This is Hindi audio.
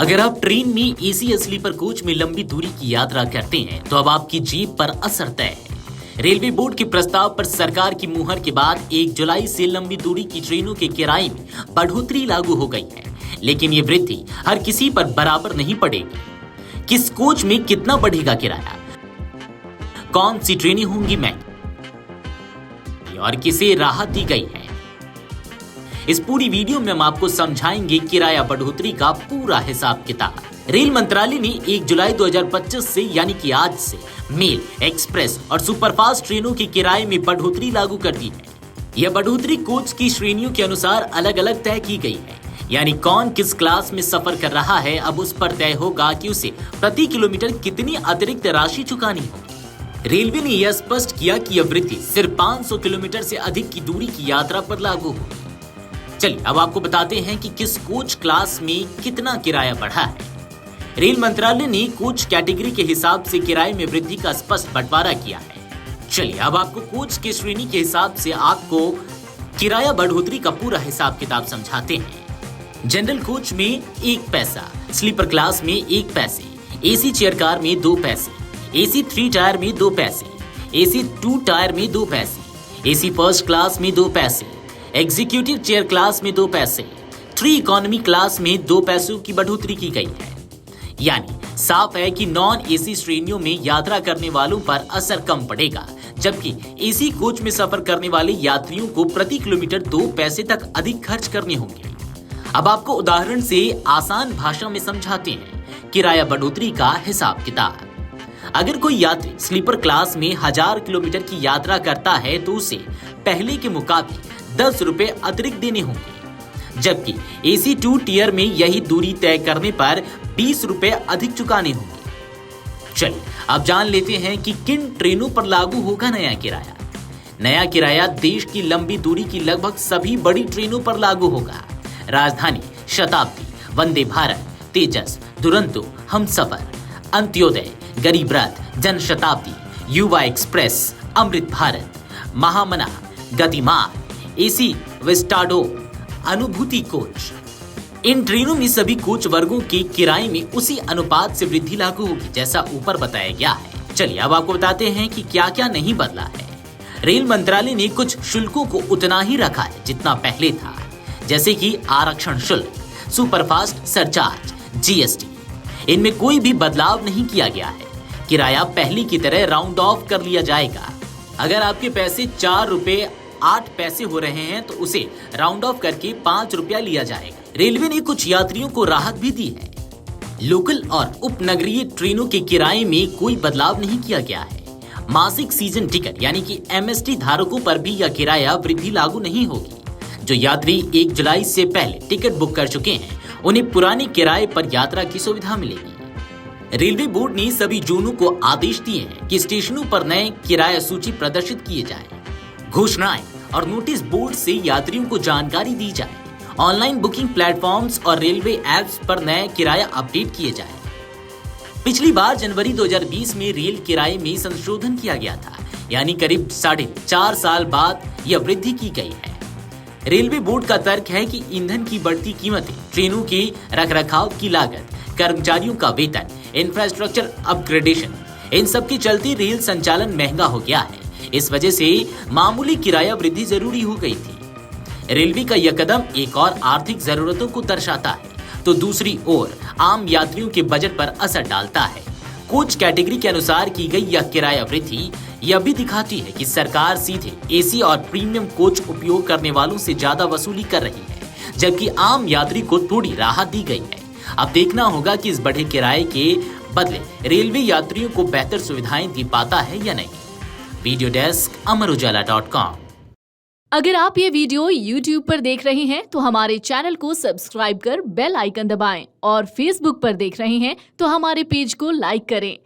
अगर आप ट्रेन में एसी या स्लीपर कोच में लंबी दूरी की यात्रा करते हैं तो अब आपकी जेब पर असर तय है। रेलवे बोर्ड के प्रस्ताव पर सरकार की मुहर के बाद 1 जुलाई से लंबी दूरी की ट्रेनों के किराए में बढ़ोतरी लागू हो गई है, लेकिन ये वृद्धि हर किसी पर बराबर नहीं पड़ेगी। किस कोच में कितना बढ़ेगा किराया, कौन सी ट्रेनें होंगी महंगी और किसे राहत दी गई है, इस पूरी वीडियो में हम आपको समझाएंगे किराया बढ़ोतरी का पूरा हिसाब किताब। रेल मंत्रालय ने 1 जुलाई 2025 से यानी कि आज से मेल, एक्सप्रेस और सुपरफास्ट ट्रेनों के किराए में बढ़ोतरी लागू कर दी है। यह बढ़ोतरी कोच की श्रेणियों के अनुसार अलग अलग तय की गई है, यानी कौन किस क्लास में सफर कर रहा है अब उस पर तय होगा कि उसे प्रति किलोमीटर कितनी अतिरिक्त राशि चुकानी होगी। रेलवे ने यह स्पष्ट किया कि यह वृद्धि सिर्फ 500 किलोमीटर से अधिक की दूरी की यात्रा पर लागू होगी। चलिए अब आपको बताते हैं कि किस कोच क्लास में कितना किराया बढ़ा है। रेल मंत्रालय ने कोच कैटेगरी के हिसाब से किराए में वृद्धि का स्पष्ट बंटवारा किया है। चलिए अब आपको कोच के श्रेणी के हिसाब से आपको किराया बढ़ोतरी का पूरा हिसाब किताब समझाते हैं। जनरल कोच में 1 पैसा, स्लीपर क्लास में 1 पैसे, एसी चेयर कार में 2 पैसे, एसी 3 टायर में 2 पैसे, एसी 2 टायर में 2 पैसे, एसी फर्स्ट क्लास में 2 पैसे, एग्जीक्यूटिव चेयर क्लास में 2 पैसे, 3 इकोनॉमी क्लास में 2 पैसों की बढ़ोतरी की गई है। यानी साफ है कि नॉन एसी श्रेणियों में यात्रा करने वालों पर असर कम पड़ेगा, जबकि एसी कोच में सफर करने वाले यात्रियों को प्रति किलोमीटर 2 पैसे तक अधिक खर्च करने होंगे। अब आपको उदाहरण से आसान भाषा में समझाते हैं किराया बढ़ोतरी का हिसाब किताब। अगर कोई यात्री स्लीपर क्लास में 1000 किलोमीटर की यात्रा करता है तो उसे पहले के मुकाबले 10 रुपए अतिरिक्त देने होंगे, जबकि एसी 2 टियर में यही दूरी तय करने पर 20 रुपए अधिक चुकाने होंगे। चलिए अब जान लेते हैं कि किन ट्रेनों पर लागू होगा नया किराया। नया किराया देश की लंबी दूरी की लगभग सभी बड़ी ट्रेनों पर लागू होगा। राजधानी, शताब्दी, वंदे भारत, तेजस, दुरंतो, हमसफर, अंत्योदय, गरीब रथ, जनशताब्दी, युवा एक्सप्रेस, अमृत भारत, महामना, गतिमान, एसी विस्टाडो, अनुभूति कोच। इन ट्रेनों में सभी कोच वर्गों के किराए में उसी अनुपात से वृद्धि लागू होगी जैसा ऊपर बताया गया है। चलिए अब आपको बताते हैं कि क्या क्या नहीं बदला है। रेल मंत्रालय ने कुछ शुल्कों को उतना ही रखा है जितना पहले था, जैसे कि आरक्षण शुल्क, सुपरफास्ट सरचार्ज, जीएसटी। इनमें कोई भी बदलाव नहीं किया गया है। किराया पहले की तरह राउंड ऑफ कर लिया जाएगा। अगर आपके पैसे 4 रुपए 8 पैसे हो रहे हैं तो उसे राउंड ऑफ करके 5 रुपया लिया जाएगा। रेलवे ने कुछ यात्रियों को राहत भी दी है। लोकल और उपनगरीय ट्रेनों के किराए में कोई बदलाव नहीं किया गया है। मासिक सीजन टिकट यानी कि एमएसटी धारकों पर भी यह किराया वृद्धि लागू नहीं होगी। जो यात्री 1 जुलाई से पहले टिकट बुक कर चुके हैं उन्हें पुराने किराए पर यात्रा की सुविधा मिलेगी। रेलवे बोर्ड ने सभी जोनों को आदेश दिए हैं कि स्टेशनों पर नए किराया सूची प्रदर्शित किए जाए। घोषणाएं और नोटिस बोर्ड से यात्रियों को जानकारी दी जाए। ऑनलाइन बुकिंग प्लेटफॉर्म्स और रेलवे एप्स पर नए किराया अपडेट किए जाए। पिछली बार जनवरी 2020 में रेल किराए में संशोधन किया गया था, यानी करीब 4.5 साल बाद यह वृद्धि की गई है। रेलवे बोर्ड का तर्क है कि ईंधन की बढ़ती कीमतें, ट्रेनों के रखरखाव की लागत, कर्मचारियों का वेतन, इंफ्रास्ट्रक्चर अपग्रेडेशन, इन सब के चलते रेल संचालन महंगा हो गया है। इस वजह से मामूली किराया वृद्धि जरूरी हो गई थी। रेलवे का यह कदम एक और आर्थिक जरूरतों को दर्शाता है तो दूसरी ओर आम यात्रियों के बजट पर असर डालता है। कोच कैटेगरी के अनुसार की गई यह किराया वृद्धि यह भी दिखाती है कि सरकार सीधे एसी और प्रीमियम कोच उपयोग करने वालों से ज्यादा वसूली कर रही है, जबकि आम यात्री को थोड़ी राहत दी गई है। अब देखना होगा कि इस बढ़े किराए के बदले रेलवे यात्रियों को बेहतर सुविधाएं दे पाता है या नहीं। वीडियो डेस्क अमरउजाला.com। अगर आप ये वीडियो YouTube पर देख रहे हैं तो हमारे चैनल को सब्सक्राइब कर बेल आइकन दबाएं और Facebook पर देख रहे हैं तो हमारे पेज को लाइक करें।